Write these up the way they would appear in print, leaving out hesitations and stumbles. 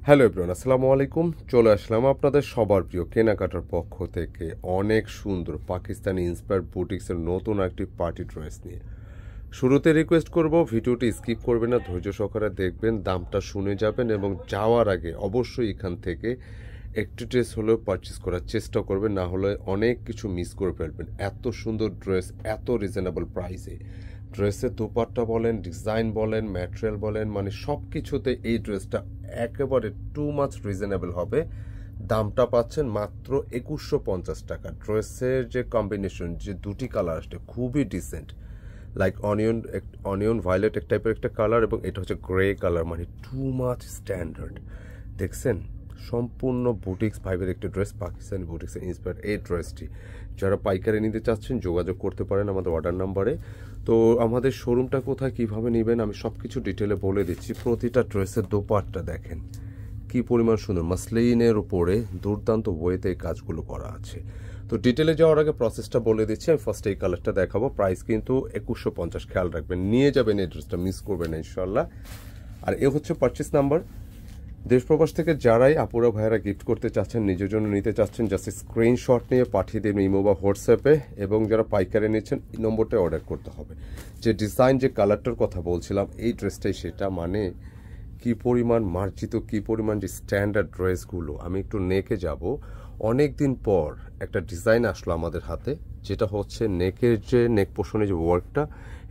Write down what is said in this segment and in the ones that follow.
Hello everyone, আসসালামু আলাইকুম। চলে আসলাম আপনাদের সবার প্রিয় কেনাকাটার পক্ষ থেকে অনেক সুন্দর পাকিস্তানি ইন্সপায়ার্ড বুটিক্সের নতুন একটি পার্টি ড্রেস নিয়ে। শুরুতে রিকোয়েস্ট করব, ভিডিওটি স্কিপ করবেন না, ধৈর্য সহকারে দেখবেন, দামটা শুনে যাবেন এবং যাওয়ার আগে অবশ্যই এখান থেকে একটি ড্রেস হলেও পারচেস করার চেষ্টা করবেন, না হলে অনেক কিছু মিস করে ফেলবেন। এত সুন্দর ড্রেস, এত রিজনেবল প্রাইসে। ড্রেসের দোপাট্টা বলেন, ডিজাইন বলেন, ম্যাটেরিয়াল বলেন, মানে সব কিছুতে এই ড্রেসটা একেবারে টু মাচ রিজনেবল হবে। দামটা পাচ্ছেন মাত্র 2150 টাকা। ড্রেসের যে কম্বিনেশন, যে দুটি কালার আসছে খুবই ডিসেন্ট, লাইক অনিয়ন ভায়োলেট এক টাইপের একটা কালার, এবং এটা হচ্ছে গ্রে কালার, মানে টু মাচ স্ট্যান্ডার্ড। দেখছেন, সম্পূর্ণ বুটিক্স ভাইবের একটা ড্রেস, পাকিস্তানি বুটিক্সের ইন্সপায়ার্ড এই ড্রেসটি। যারা পাইকারি নিতে চাচ্ছেন যোগাযোগ করতে পারেন আমাদের অর্ডার নাম্বারে। তো আমাদের শোরুমটা কোথায়, কিভাবে নেবেন, আমি সব কিছু ডিটেলে বলে দিচ্ছি। প্রতিটা ড্রেসের দোপাট্টা দেখেন কি পরিমাণ সুন্দর, মাসলিনের উপরে দুর্দান্ত ওয়েতে এই কাজগুলো করা আছে। তো ডিটেলে যাওয়ার আগে প্রসেসটা বলে দিচ্ছি। আমি ফার্স্ট এই কালারটা দেখাবো। প্রাইস কিন্তু 2150। খেয়াল রাখবেন, নিয়ে যাবেন এই ড্রেসটা, মিস করবেন না ইনশাল্লাহ। আর এ হচ্ছে পারচেস নাম্বার। দেশ প্রবাস থেকে যারাই আপুরা ভাইয়েরা গিফট করতে চাচ্ছেন, নিজের জন্য নিতে চাচ্ছেন, জাস্ট স্ক্রিনশট নিয়ে পাঠিয়ে দিন ইমো বা হোয়াটসঅ্যাপে। এবং যারা পাইকারি নিচ্ছেন এই নম্বরটায় অর্ডার করতে হবে। যে ডিজাইন, যে কালারটার কথা বলছিলাম, এই ড্রেসটাই সেটা। মানে কি পরিমাণ মার্জিত, কি পরিমাণ যে স্ট্যান্ডার্ড ড্রেসগুলো। আমি একটু নেকে যাব। অনেক দিন পর একটা ডিজাইন আসলো আমাদের হাতে, যেটা হচ্ছে নেকের যে নেক পোর্শনে যে ওয়ার্কটা,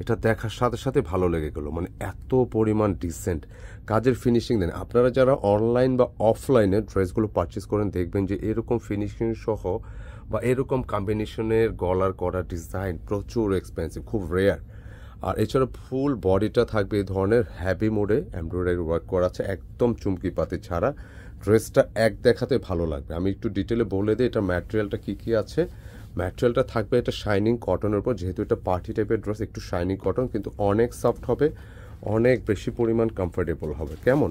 এটা দেখার সাথে সাথে ভালো লেগে গেলো। মানে এত পরিমাণ ডিসেন্ট কাজের ফিনিশিং দেন। আপনারা যারা অনলাইন বা অফলাইনে ড্রেসগুলো পারচেস করেন, দেখবেন যে এরকম ফিনিশিং সহ বা এরকম কম্বিনেশনের গলার করা ডিজাইন প্রচুর এক্সপেন্সিভ, খুব রেয়ার। আর এছাড়া ফুল বডিটা থাকবে এই ধরনের হ্যাভি মোডে এমব্রয়ডারি ওয়ার্ক করা আছে, একদম চুমকি পাতি ছাড়া। ড্রেসটা এক দেখাতে ভালো লাগবে। আমি একটু ডিটেলে বলে দিই এটা ম্যাটেরিয়ালটা কী কী আছে। ম্যাটেরিয়ালটা থাকবে এটা শাইনিং কটনের উপর, যেহেতু এটা পার্টি টাইপের ড্রেস, একটু শাইনিং কটন, কিন্তু অনেক সফট হবে, অনেক বেশি পরিমাণ কমফোর্টেবল হবে। কেমন?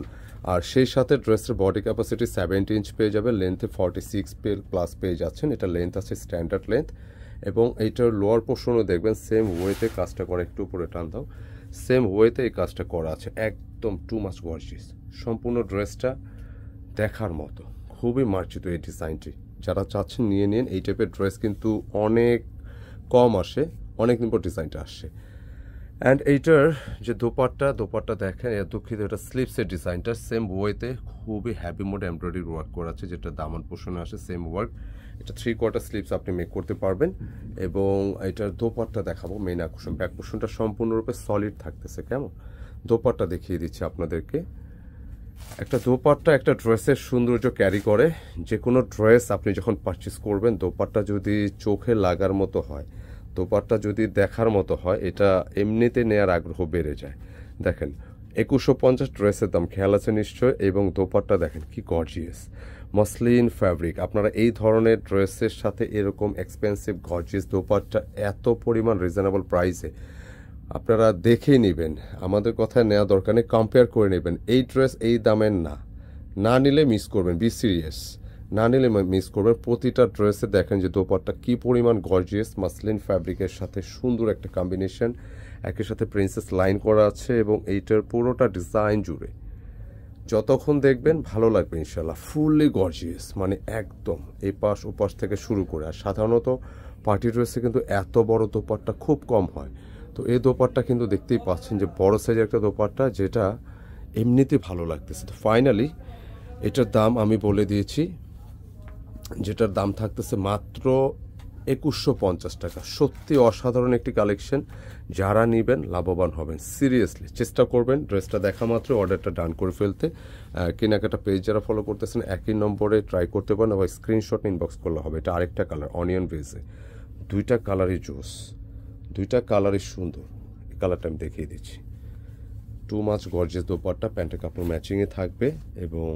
আর সেই সাথে ড্রেসের বডি ক্যাপাসিটি 70 ইঞ্চ পেয়ে যাবে, লেন্থে 46 প্লাস পেয়ে যাচ্ছেন। এটা লেন্থ আছে স্ট্যান্ডার্ড লেন্থ। এবং এইটার লোয়ার পোর্শনও দেখবেন সেম ওয়েতে কাজটা করা, একটু উপরে টান দাও, সেম ওয়েতে এই কাজটা করা আছে, একদম টু মাচ গর্জিয়াস। সম্পূর্ণ ড্রেসটা দেখার মতো, খুবই মার্জিত এই ডিজাইনটি। যারা চাচ্ছেন নিয়ে নিন। এই টাইপের ড্রেস কিন্তু অনেক কম আসে, অনেক দিন পর ডিজাইনটা আসছে। অ্যান্ড এইটার যে দোপাট্টা দেখেন, দুঃখিত, এটা স্লিপসের ডিজাইনটা সেম ওয়েতে খুবই হ্যাভি মোড এমব্রয়ডারি ওয়ার্ক করা আছে, যেটা দামান পোষণে আসে সেম ওয়ার্ক। এটা 3/4 স্লিপস আপনি মেক করতে পারবেন। এবং এটার দোপাট্টা দেখাবো, মেইন আকর্ষণ ব্যাক পোর্শনটা সম্পূর্ণরূপে সলিড থাকতেছে। কেমন? দোপাট্টা দেখিয়ে দিচ্ছি আপনাদেরকে। একটা দোপাট্টা একটা ড্রেসের সৌন্দর্য ক্যারি করে। যে কোনো ড্রেস আপনি যখন পারচেস করবেন, দোপাট্টা যদি চোখে লাগার মতো হয়, দোপাট্টা যদি দেখার মতো হয়, এটা এমনিতে নেয়ার আগ্রহ বেড়ে যায়। দেখেন 2150 ড্রেসের দাম, খেয়াল আছে নিশ্চয়। এবং দোপাট্টা দেখেন কি গর্জিয়াস, মসলিন ফ্যাব্রিক। আপনারা এই ধরনের ড্রেসের সাথে এরকম এক্সপেন্সিভ গর্জিয়াস দোপাট্টা এত পরিমাণ রিজনেবল প্রাইসে আপনারা দেখেই নেবেন। আমাদের কথায় নেওয়া দরকার নেই, কম্পেয়ার করে নেবেন। এই ড্রেস এই দামের না, না নিলে মিস করবেন, বি সিরিয়াস, না নিলে মিস করবেন। প্রতিটা ড্রেসে দেখেন যে দোপাট্টা কি পরিমাণ গর্জিয়াস, মাসলিন ফ্যাব্রিকের সাথে সুন্দর একটা কম্বিনেশন, একের সাথে প্রিন্সেস লাইন করা আছে। এবং এইটার পুরোটা ডিজাইন জুড়ে যতক্ষণ দেখবেন ভালো লাগবে ইনশাল্লাহ। ফুললি গর্জিয়াস, মানে একদম এই পাশ ওপাশ থেকে শুরু করে। আর সাধারণত পার্টি ড্রেসে কিন্তু এত বড় দোপাট্টা খুব কম হয়। তো এই দোপাট্টা কিন্তু দেখতেই পাচ্ছেন যে বড় সাইজের একটা দোপাট্টা, যেটা এমনিতে ভালো লাগতেছে। তো ফাইনালি এটার দাম আমি বলে দিয়েছি, যেটার দাম থাকতেছে মাত্র 2150 টাকা। সত্যি অসাধারণ একটি কালেকশন। যারা নেবেন লাভবান হবেন, সিরিয়াসলি চেষ্টা করবেন ড্রেসটা দেখা মাত্র অর্ডারটা ডান করে ফেলতে। কেনাকাটা পেজ যারা ফলো করতেছেন একই নম্বরে ট্রাই করতে পারেন, আবার স্ক্রিনশট ইনবক্স করলে হবে। এটা আরেকটা কালার, অনিয়ন বেজে, দুইটা কালারই জোস, দুইটা কালারই সুন্দর। এই কালারটা আমি দেখিয়ে দিচ্ছি। টু মাচ গর্জিয়াস দোপাট্টা, প্যান্টের কাপড় ম্যাচিংয়ে থাকবে। এবং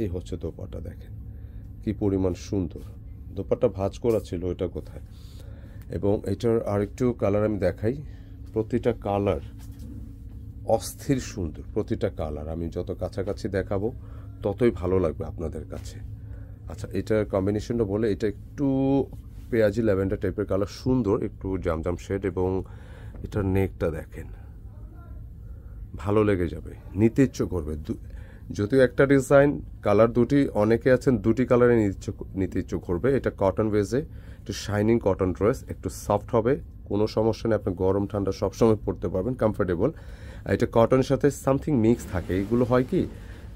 এই হচ্ছে দোপাট্টা, দেখেন কি পরিমাণ সুন্দর। দোপাট্টা ভাঁজ করা ছিল, ওইটা কোথায়। এবং এটার আরেকটু কালার আমি দেখাই। প্রতিটা কালার অস্থির সুন্দর, প্রতিটা কালার আমি যত কাছাকাছি দেখাবো ততই ভালো লাগবে আপনাদের কাছে। আচ্ছা, এটার কম্বিনেশনটা বলে, এটা একটু পেঁয়াজি ল্যাভেন্ডার টাইপের কালার, সুন্দর একটু জামজাম শেড। এবং এটার নেকটা দেখেন, ভালো লেগে যাবে, নিতে ইচ্ছে করবে। যদিও একটা ডিজাইন কালার দুটি, অনেকে আছেন দুটি কালারে নিতে ইচ্ছুক করবে। এটা কটন বেজে একটু শাইনিং কটন ড্রেস, একটু সফট হবে, কোনো সমস্যা নেই, আপনি গরম ঠান্ডা সবসময় পরতে পারবেন, কমফোর্টেবল। এটা কটনের সাথে সামথিং মিক্স থাকে। এগুলো হয় কি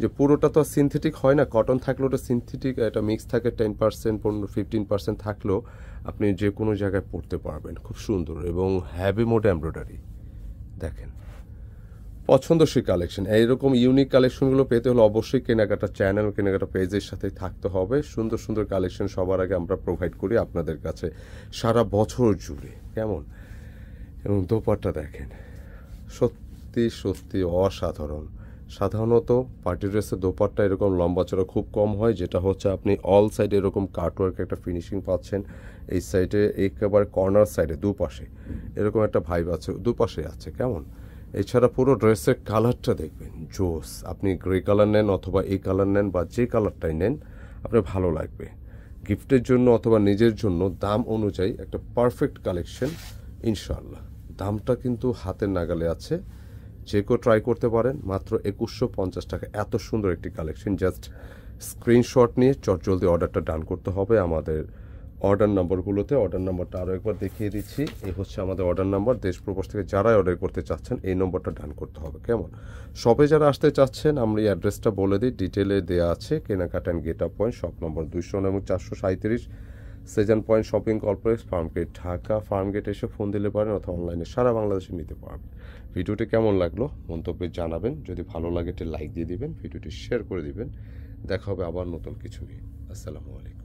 যে পুরোটা তো সিনথেটিক হয় না, কটন থাকলেও ওটা সিনথেটিক, এটা মিক্স থাকে 10%, 15% থাকলেও আপনি যে কোনো জায়গায় পরতে পারবেন, খুব সুন্দর এবং হ্যাভি মোড এমব্রয়ডারি। দেখেন পছন্দসই কালেকশন। এইরকম ইউনিক কালেকশনগুলো পেতে হলে অবশ্যই কেনাকাটা চ্যানেল, কেনাকাটা পেজের সাথে থাকতে হবে। সুন্দর সুন্দর কালেকশন সবার আগে আমরা প্রোভাইড করি আপনাদের কাছে সারা বছর জুড়ে, কেমন। এবং দোপাট্টা দেখেন, সত্যি সত্যি অসাধারণ। সাধারণত পার্টি ড্রেসের দোপাট্টা এরকম লম্বা চড়া খুব কম হয়, যেটা হচ্ছে আপনি অল সাইডে এরকম কাটওয়ার্ক একটা ফিনিশিং পাচ্ছেন। এই সাইডে একেবারে কর্নার সাইডে দুপাশে এরকম একটা ভাইব আছে, দুপাশে আছে, কেমন। এছাড়া পুরো ড্রেসের কালারটা দেখবেন জোস। আপনি গ্রে কালার নেন অথবা এই কালার নেন বা যে কালারটাই নেন, আপনার ভালো লাগবে। গিফটের জন্য অথবা নিজের জন্য দাম অনুযায়ী একটা পারফেক্ট কালেকশন ইনশাআল্লাহ। দামটা কিন্তু হাতের নাগালে আছে, যে কেউ ট্রাই করতে পারেন। মাত্র 2150 টাকা, এত সুন্দর একটি কালেকশন। জাস্ট স্ক্রিনশট নিয়ে চটজলদি অর্ডারটা ডান করতে হবে আমাদের অর্ডার নাম্বারগুলোতে। অর্ডার নাম্বারটা আরও একবার দেখিয়ে দিচ্ছি, এই হচ্ছে আমাদের অর্ডার নাম্বার। দেশ প্রবাস থেকে যারাই অর্ডার করতে চাচ্ছেন এই নম্বরটা ডান করতে হবে, কেমন। শপে যারা আসতে চাচ্ছেন আমরা এই অ্যাড্রেসটা বলে দিই, ডিটেলে দেওয়া আছে। কেনাকাটা and get up point, shop number 200 এবং 437 Shezan point shopping complex, Farmgate, Dhaka. Farmgate এসে ফোন দিলে পারেন অথবা অনলাইনে সারা বাংলাদেশে নিতে পারবেন। ভিডিওটি কেমন লাগলো মন্তব্যে জানাবেন, যদি ভালো লাগে একটি লাইক দিয়ে দিবেন, ভিডিওটি শেয়ার করে দিবেন। দেখা হবে আবার নতুন কিছু নিয়ে। আসসালামু আলাইকুম।